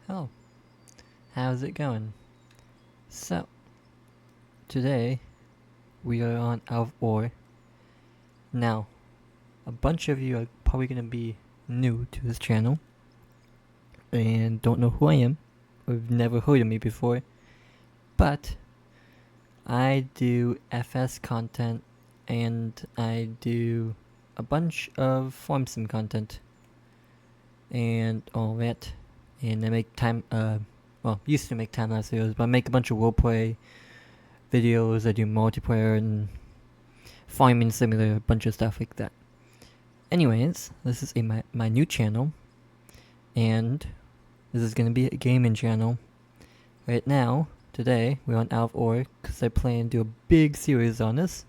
Hello, how's it going? So, today we are on outofore. Now, a bunch of you are probably gonna be new to this channel and don't know who I am, or have never heard of me before, but I do FS content and I do a bunch of farm sim content and all that. And I make used to make time-lapse videos, but I make a bunch of roleplay videos. I do multiplayer and farming simulator, a bunch of stuff like that. Anyways, this is my new channel, and this is gonna be a gaming channel. Right now, today, we're on outofore because I plan to do a big series on this.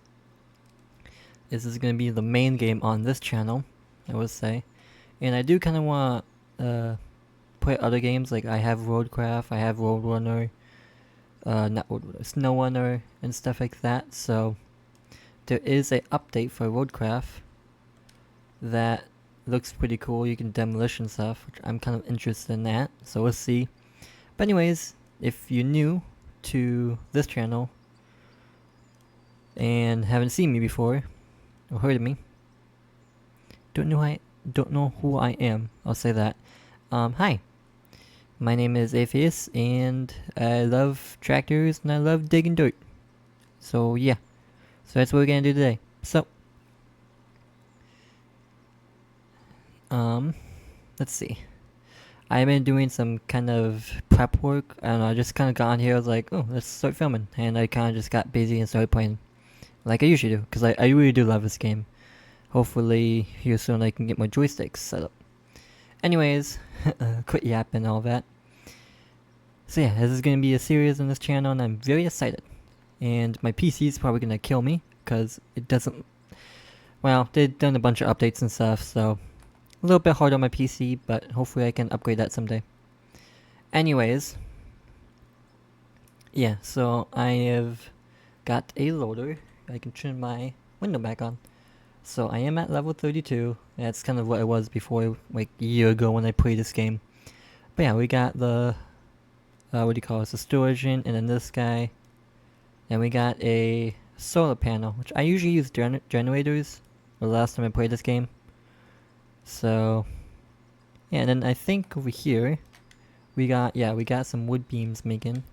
This is gonna be the main game on this channel, I would say. And I do kind of want to play other games, like I have Roadcraft, I have Roadrunner, not Roadrunner, SnowRunner, and stuff like that. So there is a update for Roadcraft that looks pretty cool. You can demolition stuff, which I'm kind of interested in that. So we'll see. But anyways, if you're new to this channel and haven't seen me before or heard of me, don't know who I am. I'll say that. Hi. My name is Atheist, and I love tractors and I love digging dirt. So yeah, so that's what we're gonna do today. So, let's see. I've been doing some kind of prep work. I don't know. I just kind of got on here. I was like, oh, let's start filming, and I kind of just got busy and started playing, like I usually do, because I really do love this game. Hopefully, here soon I can get my joysticks set up. Anyways, quit yapping and all that. So yeah, this is gonna be a series on this channel, and I'm very excited. And my PC is probably gonna kill me because it doesn't. Well, they've done a bunch of updates and stuff, so a little bit hard on my PC, but hopefully I can upgrade that someday. Anyways, yeah, so I have got a loader. I can turn my window back on. So I am at level 32. That's kind of what I was before, like a year ago when I played this game. But yeah, we got the, what do you call it, the storage in, and then this guy. Then we got a solar panel, which I usually use generators the last time I played this game. So, yeah, and then I think over here, we got some wood beams making.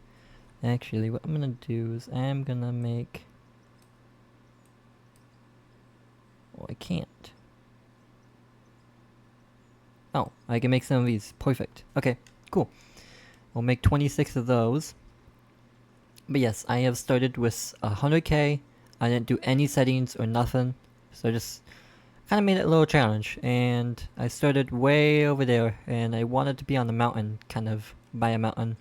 Actually, what I'm gonna do is I'm gonna make... Oh, I can't. Oh, I can make some of these. Perfect. Okay, cool. We'll make 26 of those. But yes, I have started with 100k. I didn't do any settings or nothing. So I just kind of made it a little challenge. And I started way over there. And I wanted to be on the mountain, kind of by a mountain.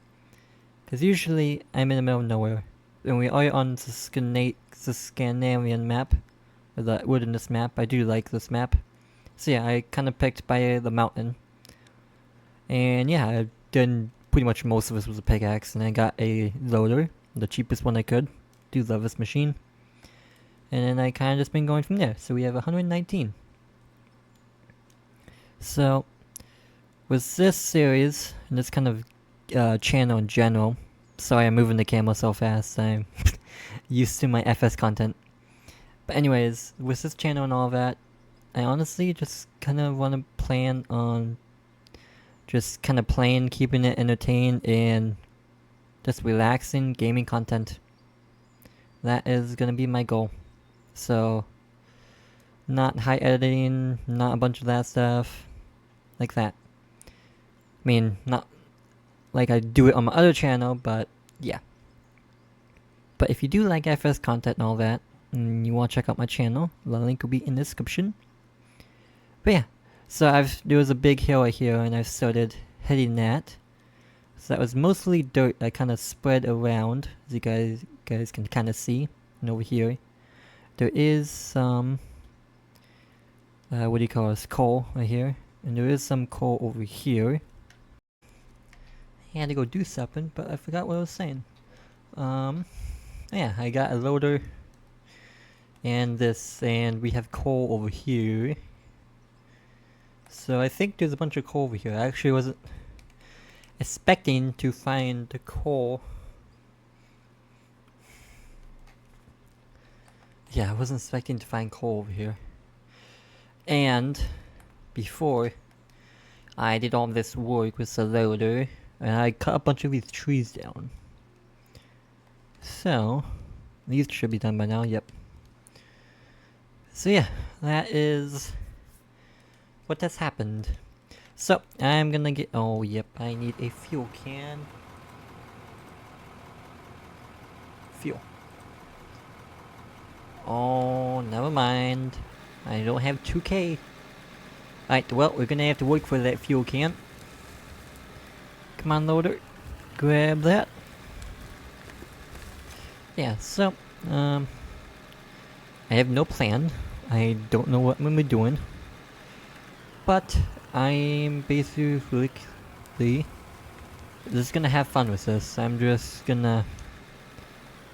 Because usually I'm in the middle of nowhere. And we are on the Scandinavian map. Or the wilderness map. I do like this map. So yeah, I kind of picked by the mountain. And yeah, I done pretty much most of this with a pickaxe. And I got a loader. The cheapest one I could. Do love this machine. And then I kind of just been going from there. So we have 119. So, with this series, and this kind of channel in general, sorry I'm moving the camera so fast, I'm used to my FS content. But anyways, with this channel and all that, I honestly just kind of want to plan on just kind of playing, keeping it entertained, and just relaxing gaming content. That is gonna be my goal. So, not high editing, not a bunch of that stuff, like that. I mean, not like I do it on my other channel, but yeah. But if you do like FS content and all that, and you want to check out my channel, the link will be in the description. But yeah, so there was a big hill right here, and I started hitting that. So that was mostly dirt I kind of spread around, as you guys can kind of see. And over here, there is some, what do you call this, coal right here. And there is some coal over here. I had to go do something, but I forgot what I was saying. Yeah, I got a loader. And this, and we have coal over here. So I think there's a bunch of coal over here. expecting to find the coal. Yeah, I wasn't expecting to find coal over here. And before I did all this work with the loader, and I cut a bunch of these trees down. So, these should be done by now, yep. So yeah, that is what has happened. So, I'm gonna get, oh yep, I need a fuel can. Fuel. Oh, never mind. I don't have 2K. Alright, well, we're gonna have to work for that fuel can. Come on, loader. Grab that. Yeah, so, I have no plan. I don't know what I'm gonna be doing. But, I'm basically just gonna have fun with this. I'm just gonna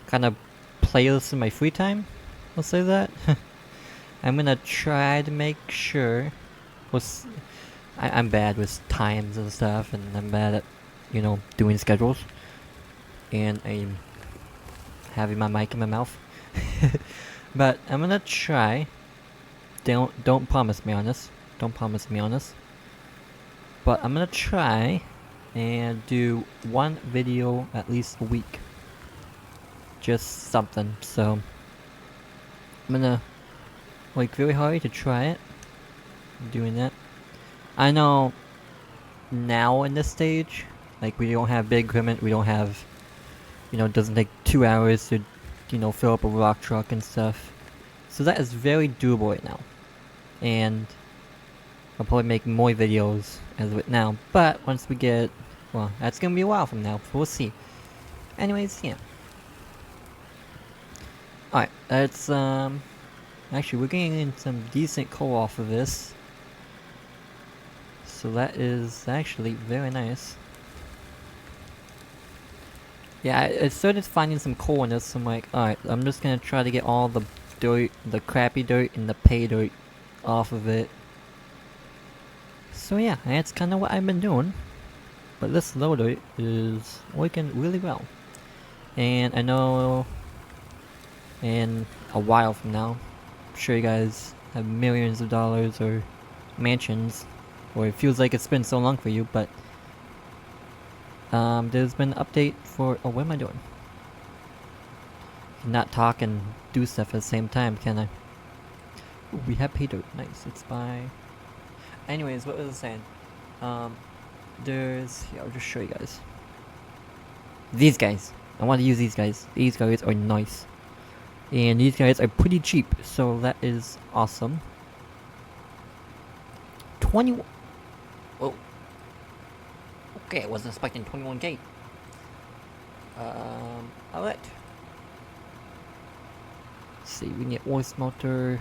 kind of play this in my free time. I'll say that. I'm gonna try to make sure. I'm bad with times and stuff, and I'm bad at, you know, doing schedules. And I'm having my mic in my mouth. But I'm gonna try. Don't promise me on this. Don't promise me on this. But I'm gonna try and do one video at least a week. Just something. So I'm gonna work really hard to try it. I'm doing that. I know now in this stage, like, we don't have big equipment, we don't have, you know, it doesn't take 2 hours to, you know, fill up a rock truck and stuff. So that is very doable right now. And I'll probably make more videos as of it now. But once we get, well, that's gonna be a while from now, so we'll see. Anyways, yeah. Alright, that's, actually, we're getting in some decent coal off of this. So that is actually very nice. Yeah, I started finding some coal in this. I'm like, alright, I'm just gonna try to get all the dirt, the crappy dirt and the pay dirt off of it. So yeah, that's kind of what I've been doing. But this loader is working really well. And I know in a while from now, I'm sure you guys have millions of dollars or mansions, or it feels like it's been so long for you, but there's been an update for, oh, what am I doing? Not talk and do stuff at the same time, can I? Ooh, we have pay dirt, nice, it's by... Anyways, what was I saying? There's, here, I'll just show you guys. These guys, I want to use these guys. These guys are nice. And these guys are pretty cheap, so that is awesome. 21. Oh. Okay, I wasn't expecting 21K. Alright. Let's see, we need ore smelter.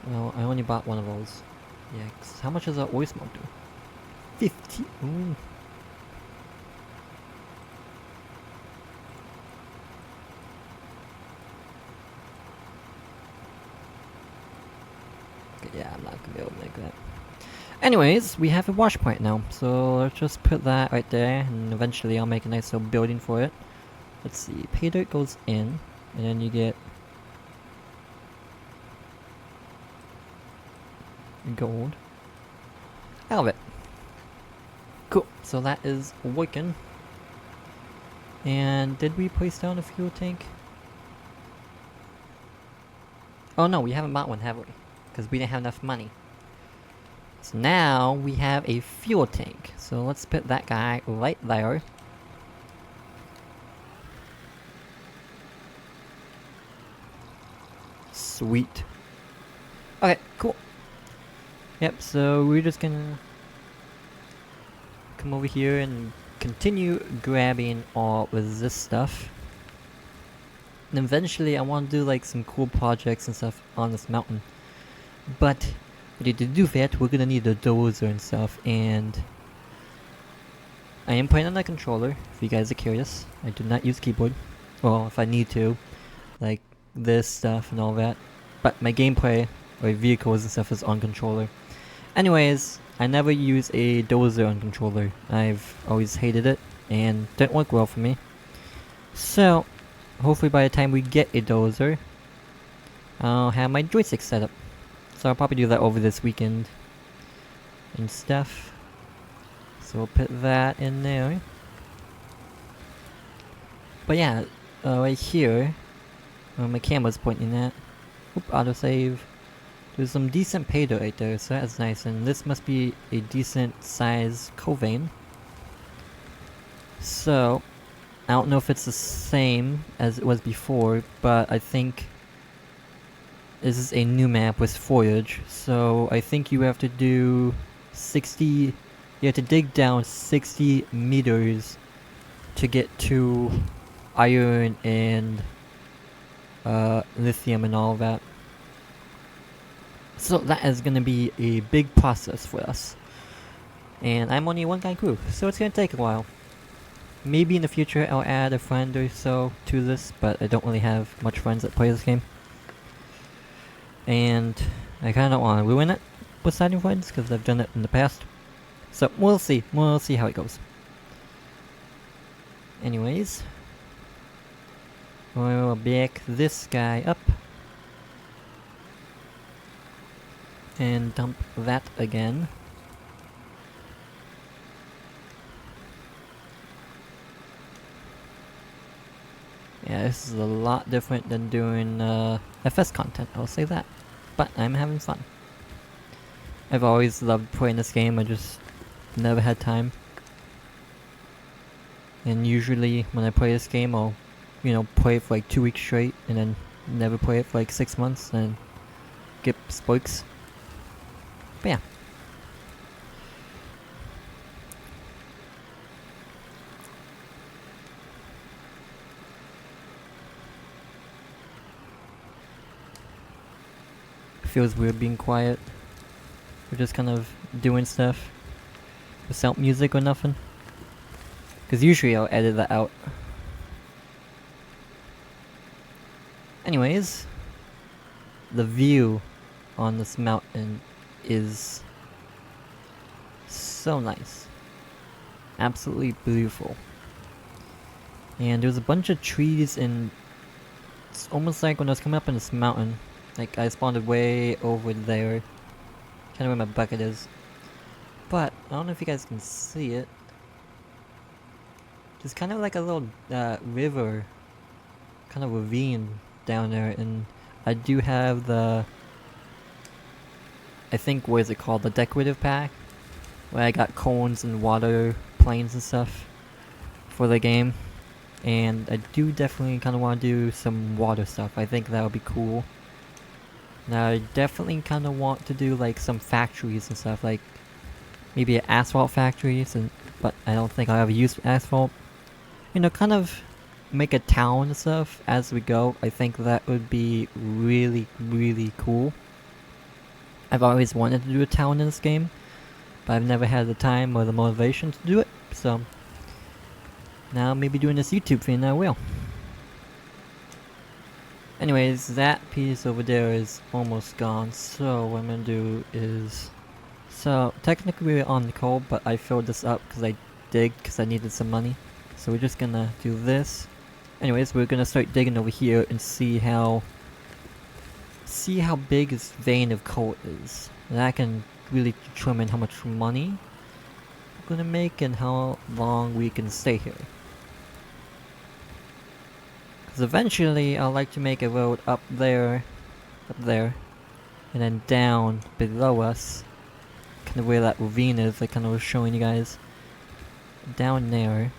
Well, I only bought one of those. Yeah, how much is our ore smelter? 50. Ooh. Yeah, I'm not gonna be able to make that. Anyways, we have a wash point now, so let's just put that right there, and eventually I'll make a nice little building for it. Let's see, pay dirt goes in, and then you get gold out of it. Cool, so that is working. And did we place down a fuel tank? Oh no, we haven't bought one, have we? Because we didn't have enough money. So now we have a fuel tank. So let's put that guy right there. Sweet. Okay, cool. Yep, so we're just gonna come over here and continue grabbing all of this stuff. And eventually I want to do like some cool projects and stuff on this mountain. But to do that, we're gonna need a dozer and stuff, and I am playing on a controller, if you guys are curious. I do not use keyboard. Well, if I need to, like this stuff and all that. But my gameplay, or vehicles and stuff, is on controller. Anyways, I never use a dozer on controller. I've always hated it, and didn't work well for me. So, hopefully by the time we get a dozer, I'll have my joystick set up. So I'll probably do that over this weekend and stuff. So we'll put that in there. But yeah, right here, where my camera's pointing at. Oop, autosave. There's some decent pay dirt right there, so that's nice. And this must be a decent size coal vein. So, I don't know if it's the same as it was before, but I think this is a new map with foliage. So I think you have to do 60... You have to dig down 60 meters to get to iron and lithium and all of that. So that is gonna be a big process for us. And I'm only a one guy crew, so it's gonna take a while. Maybe in the future I'll add a friend or so to this, but I don't really have much friends that play this game. And I kinda don't wanna ruin it with signing friends, because I've done it in the past. So we'll see how it goes. Anyways, we'll back this guy up. And dump that again. Yeah, this is a lot different than doing FS content, I'll say that. But I'm having fun. I've always loved playing this game, I just never had time. And usually when I play this game, I'll, play it for like 2 weeks straight, and then never play it for like 6 months, and get spikes. But yeah. Feels weird being quiet. We're just kind of doing stuff without music or nothing. Because usually I'll edit that out. Anyways, the view on this mountain is so nice. Absolutely beautiful. And there's a bunch of trees, and it's almost like when I was coming up in this mountain, like I spawned way over there. Can't know where my bucket is. But I don't know if you guys can see it. There's kind of like a little river, kind of ravine down there, and I do have the, I think, what is it called, the decorative pack, where I got cones and water planes and stuff for the game. And I do definitely kind of want to do some water stuff. I think that would be cool. Now I definitely kind of want to do like some factories and stuff, like maybe asphalt factories, but I don't think I'll ever use asphalt. Kind of make a town and stuff as we go. I think that would be really, really cool. I've always wanted to do a town in this game, but I've never had the time or the motivation to do it, so now maybe doing this YouTube thing I will. Anyways, that piece over there is almost gone, so what I'm gonna do is... So, technically we're on coal, but I filled this up because I digged because I needed some money. So we're just gonna do this. Anyways, we're gonna start digging over here and see how big this vein of coal is. That can really determine how much money we're gonna make and how long we can stay here. Because eventually I'd like to make a road up there, and then down below us. Kind of where that ravine is, like kind of was showing you guys. Down there.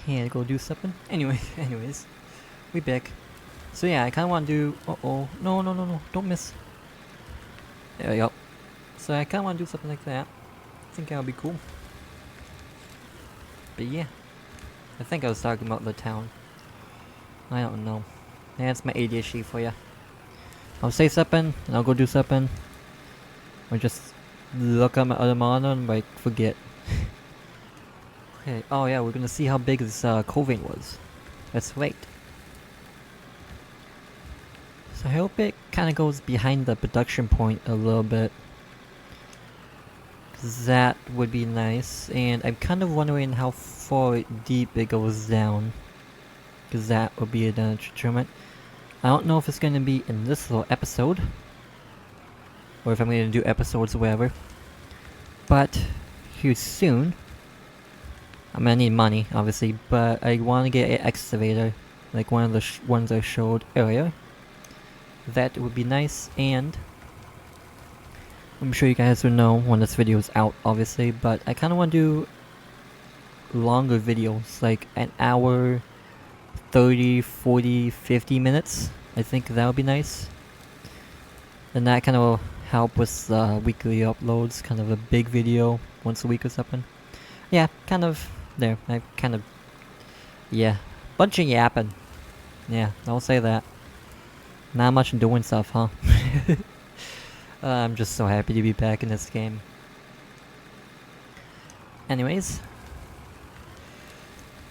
Hey, go do something. Anyways, we back. So yeah, I kind of want to do... No, don't miss. There we go. So I kind of want to do something like that. I think that would be cool. But yeah. I think I was talking about the town. I don't know. That's my ADHD for ya. I'll say something, and I'll go do something. Or just look at my other monitor and like, forget. Okay, oh yeah, we're gonna see how big this coal vein was. Let's wait. So I hope it kinda goes behind the production point a little bit. That would be nice, and I'm kind of wondering how far deep it goes down, because that would be a detriment. I don't know if it's going to be in this little episode, or if I'm going to do episodes or whatever, but here soon. I'm going to need money, obviously, but I want to get an excavator, like one of the ones I showed earlier. That would be nice, and I'm sure you guys will know when this video is out, obviously, but I kind of want to do longer videos, like an hour, 30, 40, 50 minutes. I think that would be nice. And that kind of will help with weekly uploads, kind of a big video once a week or something. Yeah, kind of there. I kind of, yeah, bunch of yapping. Yeah, I'll say that. Not much doing stuff, huh? I'm just so happy to be back in this game. Anyways,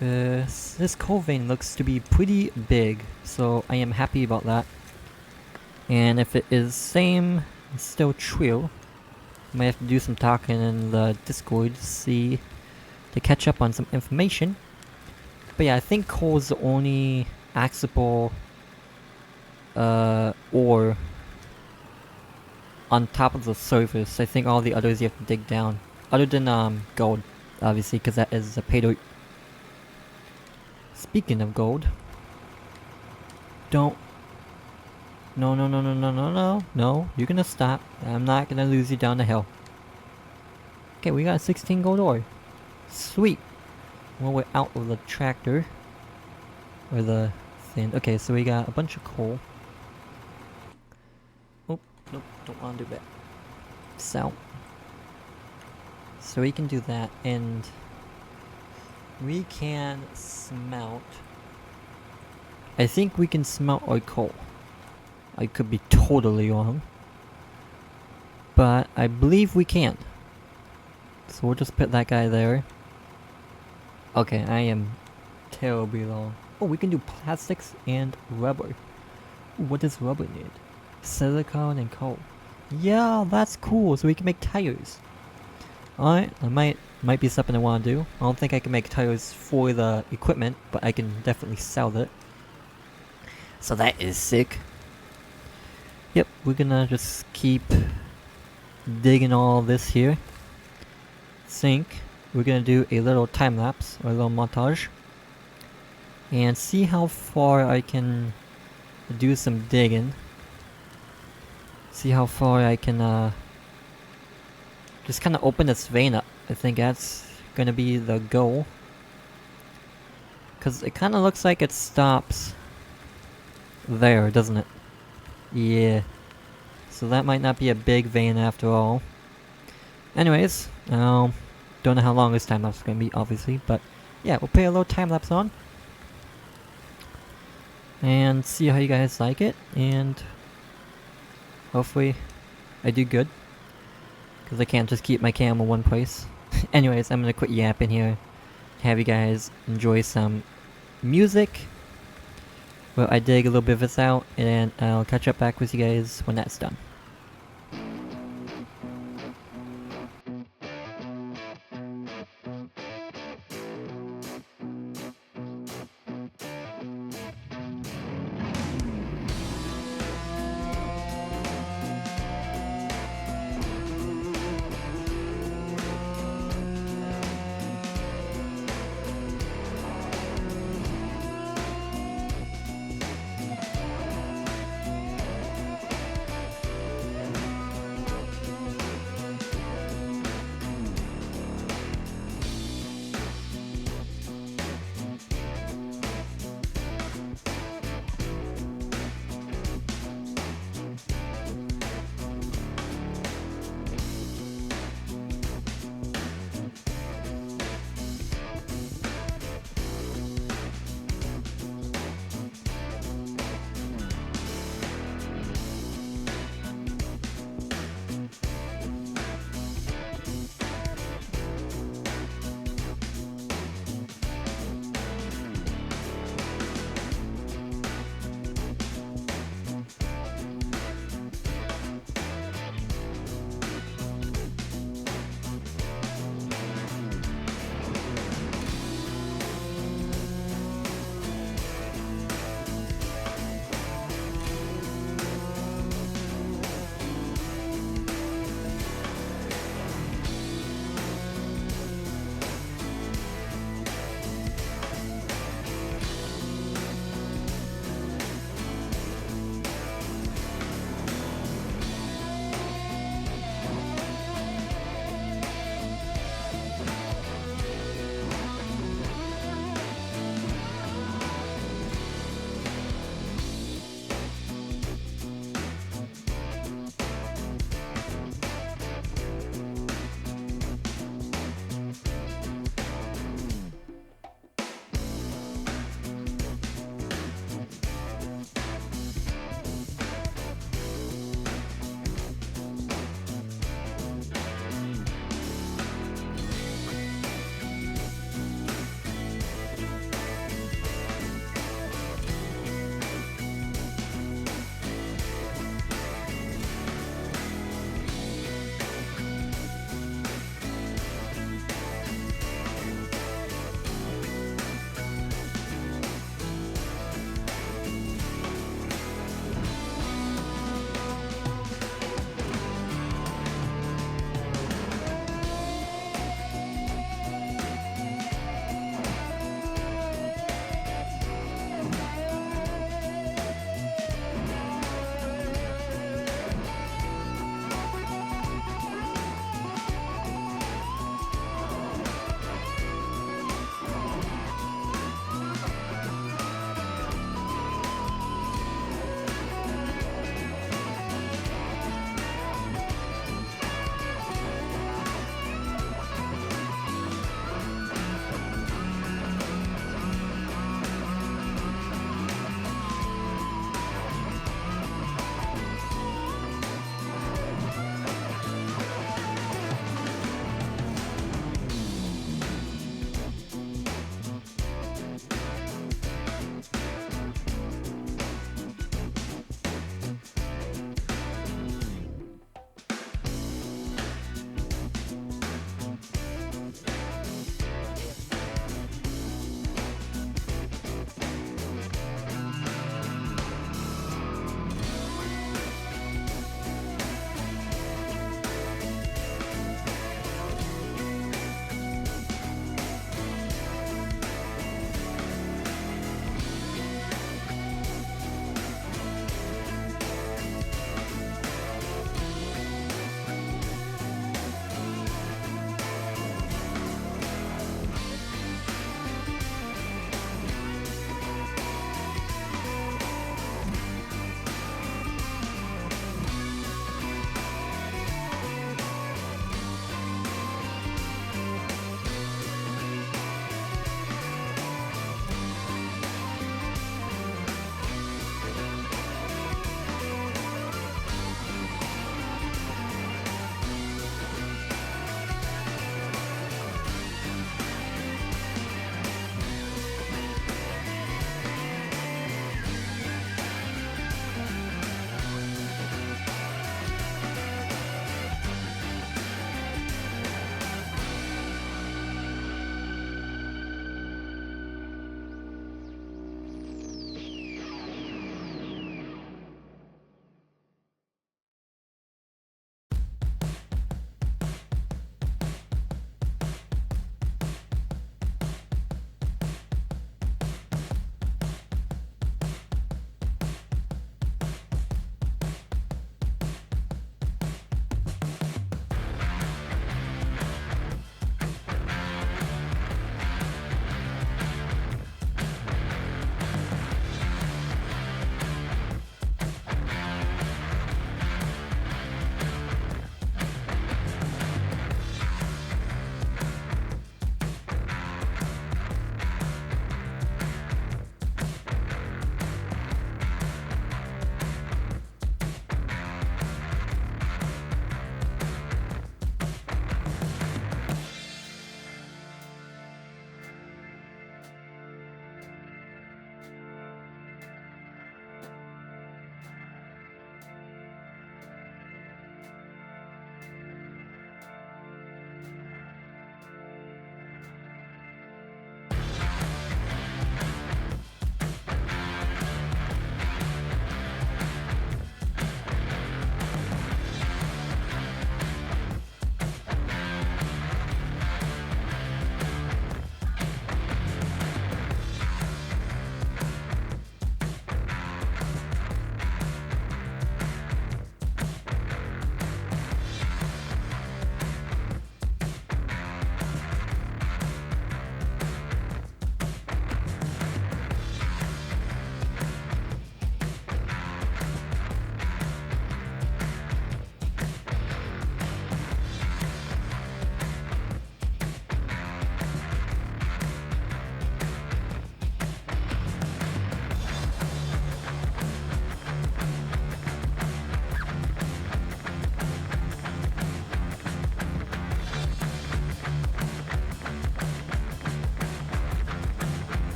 this coal vein looks to be pretty big, so I am happy about that. And if it is still true, I might have to do some talking in the Discord to catch up on some information. But yeah, I think coal is the only accessible ore on top of the surface. I think all the others you have to dig down. Other than gold, obviously, because that is a pay-to- Speaking of gold, don't. No, no, no, no, no, no, no, no. You're gonna stop. I'm not gonna lose you down the hill. Okay, we got 16 gold ore. Sweet. Well, we're out of the tractor. Or the thing. Okay, so we got a bunch of coal. Oh, nope, don't want to do that. So we can do that, and we can smelt. I think we can smelt our coal. I could be totally wrong, but I believe we can. So we'll just put that guy there. Okay, I am terribly wrong. Oh, we can do plastics and rubber. Ooh, what does rubber need? Silicone and coal. Yeah, that's cool. So we can make tires. Alright, I might be something I want to do. I don't think I can make tires for the equipment, but I can definitely sell it. So that is sick. Yep, we're gonna just keep digging all this here. Think we're gonna do a little time lapse or a little montage and see how far I can do some digging. See how far I can just kind of open this vein up. I think that's gonna be the goal, cause it kind of looks like it stops there, doesn't it? Yeah. So that might not be a big vein after all. Anyways, don't know how long this time lapse is gonna be, obviously, but yeah, we'll put a little time lapse on and see how you guys like it, and hopefully I do good, because I can't just keep my cam in one place. Anyways, I'm gonna quit yapping here, have you guys enjoy some music. Well, I dig a little bit of this out, and I'll catch up back with you guys when that's done.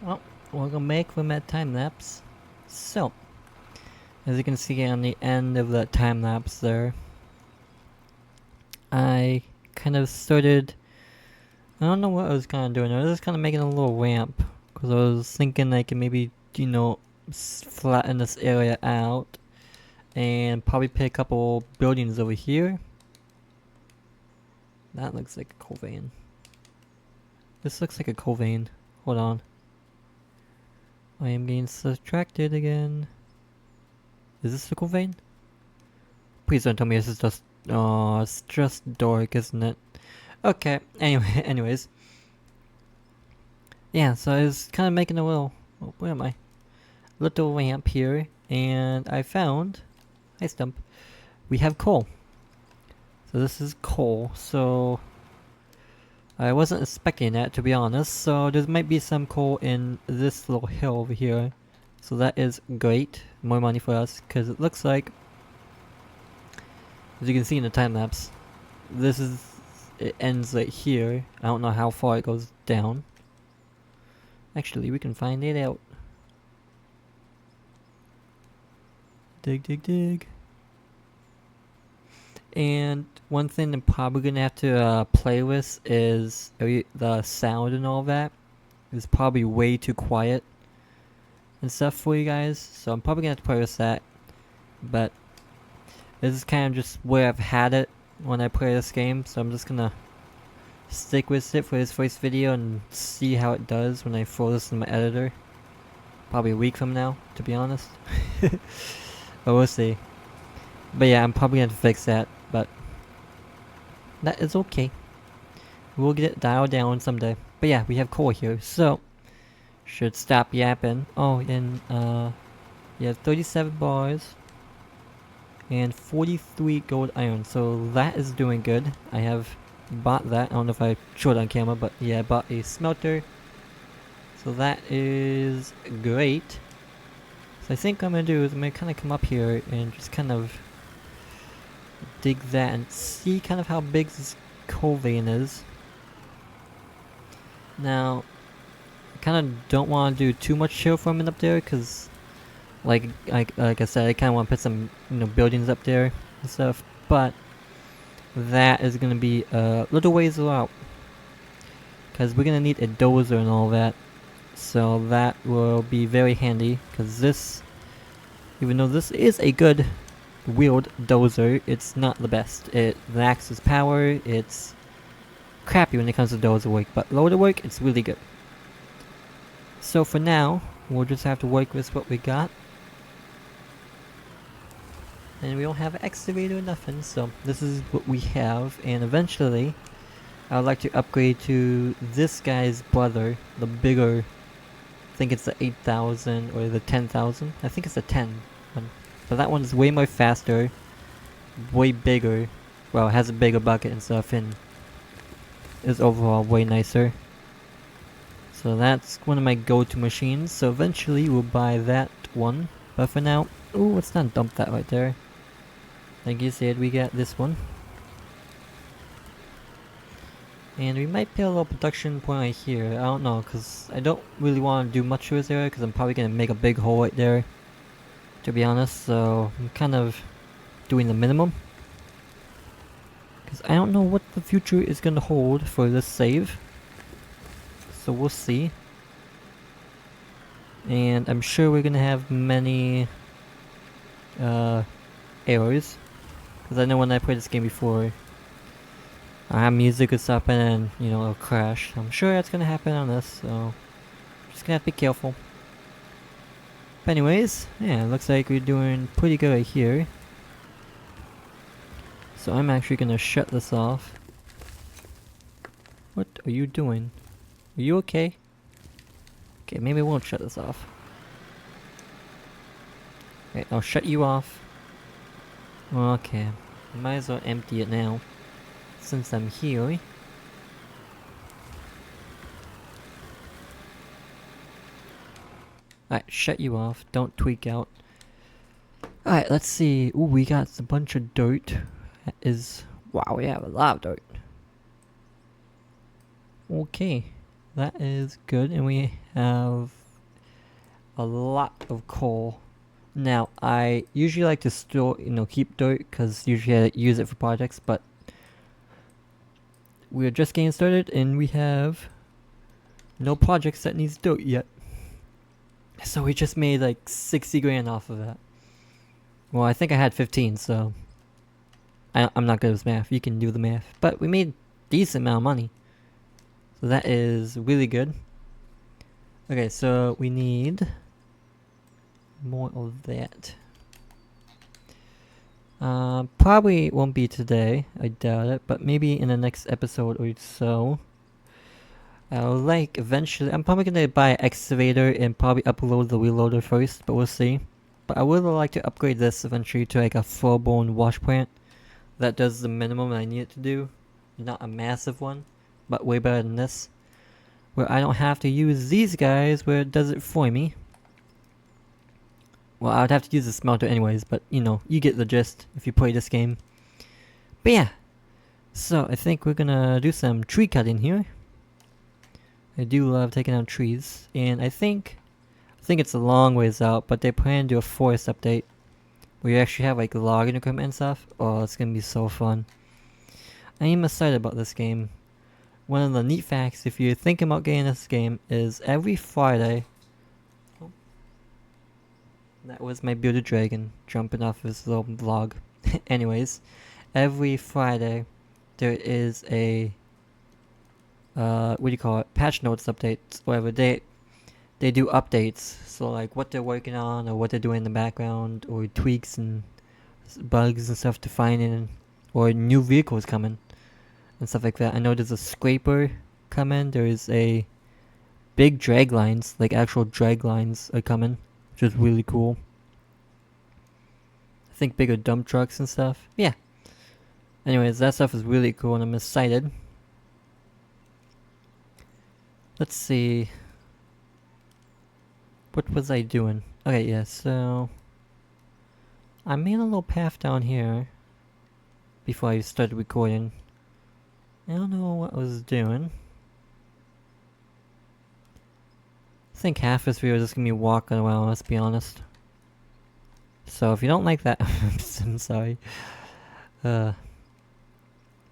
Well, we're gonna make them at time lapse. So, as you can see on the end of that time lapse there, I kind of started. I don't know what I was kind of doing. I was just kind of making a little ramp because I was thinking I could maybe, flatten this area out and probably put a couple buildings over here. That looks like a coal vein. This looks like a coal vein. Hold on. I am getting distracted again. Is this a coal vein? Please don't tell me this is just... Oh, it's just dark, isn't it? Okay, anyways. Yeah, so I was kind of making a little... Oh, where am I? Little ramp here, and I found... Hi, Stump. We have coal. So this is coal, so... I wasn't expecting that, to be honest, so there might be some coal in this little hill over here. So that is great. More money for us, because it looks like... As you can see in the time lapse, this is... It ends right here. I don't know how far it goes down. Actually, we can find it out. Dig, dig, dig. And one thing I'm probably gonna have to play with is the sound and all that. It's probably way too quiet and stuff for you guys, so I'm probably gonna have to play with that. But this is kind of just where I've had it when I play this game, so I'm just gonna stick with it for this first video and see how it does when I throw this in my editor. Probably a week from now, to be honest. But we'll see. But yeah, I'm probably gonna have to fix that, but that is okay. We'll get it dialed down someday. But yeah, we have coal here, so should stop yapping. Oh, and you have 37 bars and 43 gold iron, so that is doing good. I have bought that. I don't know if I showed it on camera, but yeah, I bought a smelter, so that is great. So I think what I'm gonna do is I'm gonna kind of come up here and just kind of dig that and see kind of how big this coal vein is. Now, I kind of don't want to do too much hill farming up there because, like I said, I kind of want to put some buildings up there and stuff. But that is gonna be a little ways out because we're gonna need a dozer and all that. So that will be very handy because this, even though this is a good wheeled dozer, it's not the best. It lacks its power, it's crappy when it comes to dozer work, but loader work, it's really good. So for now, we'll just have to work with what we got. And we don't have an excavator or nothing, so this is what we have, and eventually, I would like to upgrade to this guy's brother, the bigger, I think it's the 8,000 or the 10,000. I think it's the 10 one. But that one is way more faster, way bigger. Well, it has a bigger bucket and stuff, and is overall way nicer. So that's one of my go-to machines. So eventually we'll buy that one. But for now, ooh, let's not dump that right there. Like you said, we got this one. And we might put a little production point right here. I don't know, because I don't really want to do much to this area, because I'm probably going to make a big hole right there, to be honest. So I'm kind of doing the minimum, because I don't know what the future is going to hold for this save. So we'll see. And I'm sure we're going to have many errors, because I know when I played this game before, I have music or something and, it'll crash. I'm sure that's gonna happen on this, so just gonna have to be careful. But anyways, yeah, it looks like we're doing pretty good right here. So I'm actually gonna shut this off. What are you doing? Are you okay? Okay, maybe I won't shut this off. Okay, I'll shut you off. Okay, might as well empty it now, since I'm here. Alright, shut you off. Don't tweak out. Alright, let's see. Ooh, we got a bunch of dirt. That is... Wow, we have a lot of dirt. Okay. that is good, and we have a lot of coal. Now, I usually like to store, keep dirt, because usually I use it for projects, but we're just getting started, and we have no projects that needs dirt yet. So we just made like 60 grand off of that. Well, I think I had 15, so I'm not good with math. You can do the math. But we made a decent amount of money. So that is really good. Okay, so we need more of that. Probably won't be today. I doubt it. But maybe in the next episode or so. I'll eventually. I'm probably gonna buy an excavator and probably upload the reloader first, but we'll see. But I would like to upgrade this eventually to like a full-blown wash plant that does the minimum I need it to do. Not a massive one, but way better than this. Where I don't have to use these guys where it does it for me. Well, I would have to use the smelter anyways, but you get the gist if you play this game. But yeah, so I think we're gonna do some tree cutting here. I do love taking out trees, and I think it's a long ways out, but they plan to do a forest update where you actually have like logging equipment and stuff. Oh, it's gonna be so fun. I am excited about this game. One of the neat facts, if you're thinking about getting this game, is every Friday. Oh, that was my bearded dragon jumping off his little log. Anyways, every Friday there is a what do you call it? Patch notes updates. Whatever they do updates. So like what they're working on or what they're doing in the background, or tweaks and bugs and stuff to find in, or new vehicles coming and stuff like that. I know there's a scraper coming. There's a big drag lines, like actual drag lines are coming, which is really cool. I think bigger dump trucks and stuff. Yeah. Anyways, that stuff is really cool and I'm excited. Let's see. What was I doing? Okay, yeah, so I made a little path down here before I started recording. I don't know what I was doing. I think half this video is just gonna be walking around, let's be honest. So if you don't like that, I'm sorry. Yeah,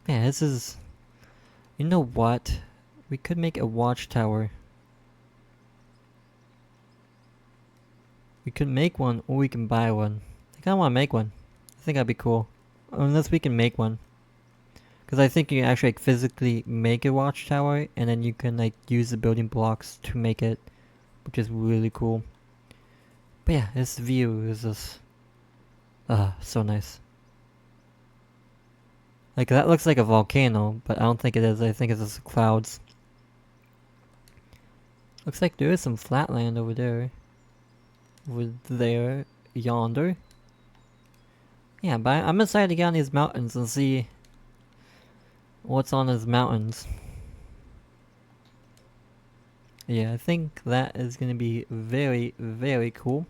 this is... You know what? We could make a watchtower. We could make one, or we can buy one. I kinda wanna make one. I think that'd be cool. Unless we can make one. Because I think you can actually physically make a watchtower, and then you can use the building blocks to make it, which is really cool. But yeah, this view is just... so nice. That looks like a volcano, but I don't think it is. I think it's just clouds. Looks like there is some flatland over there. Yonder. Yeah, but I'm excited to get on these mountains and see what's on these mountains. Yeah, I think that is gonna be very, very cool.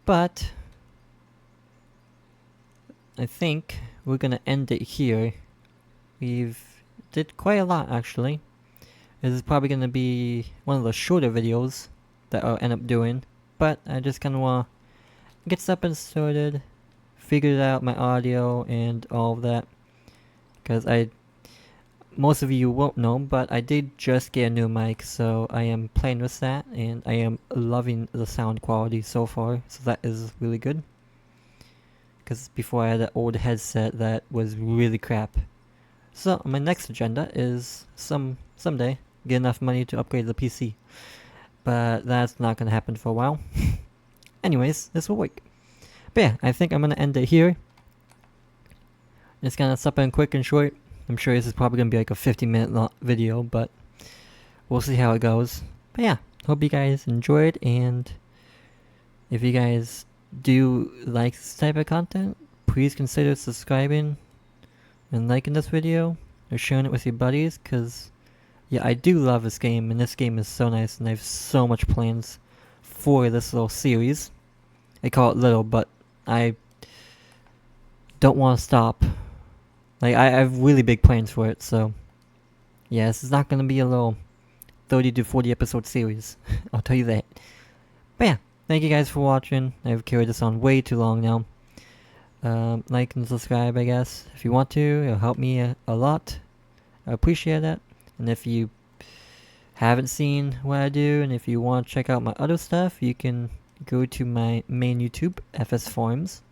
But I think we're gonna end it here. We've did quite a lot actually. This is probably gonna be one of the shorter videos that I'll end up doing, but I just kinda wanna get stuff started, figured out my audio and all of that. Because most of you won't know, but I did just get a new mic, so I am playing with that, and I am loving the sound quality so far, so that is really good. Because before I had an old headset that was really crap. So my next agenda is someday get enough money to upgrade the PC. But that's not gonna happen for a while. Anyways, this will work. But yeah, I think I'm gonna end it here. It's gonna something quick and short. I'm sure this is probably gonna be like a 50-minute video, but we'll see how it goes. But yeah, hope you guys enjoyed, and if you guys do like this type of content, please consider subscribing and liking this video or sharing it with your buddies, because yeah, I do love this game, and this game is so nice, and I have so much plans for this little series. I call it little, but I don't want to stop. I have really big plans for it, so Yeah, this is not gonna be a little 30 to 40 episode series. I'll tell you that. But yeah, thank you guys for watching. I've carried this on way too long now. Like and subscribe, I guess. If you want to, it'll help me a lot. I appreciate that. And if you haven't seen what I do, and if you want to check out my other stuff, you can go to my main YouTube, FS Forums.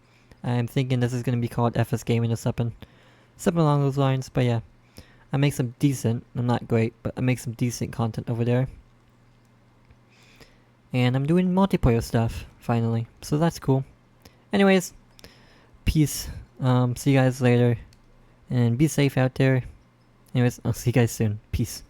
I'm thinking this is going to be called FS Gaming or something along those lines. But yeah, I make some decent, I'm not great, but I make some decent content over there. And I'm doing multiplayer stuff, finally, so that's cool. Anyways, peace, see you guys later, and be safe out there. Anyways, I'll see you guys soon, peace.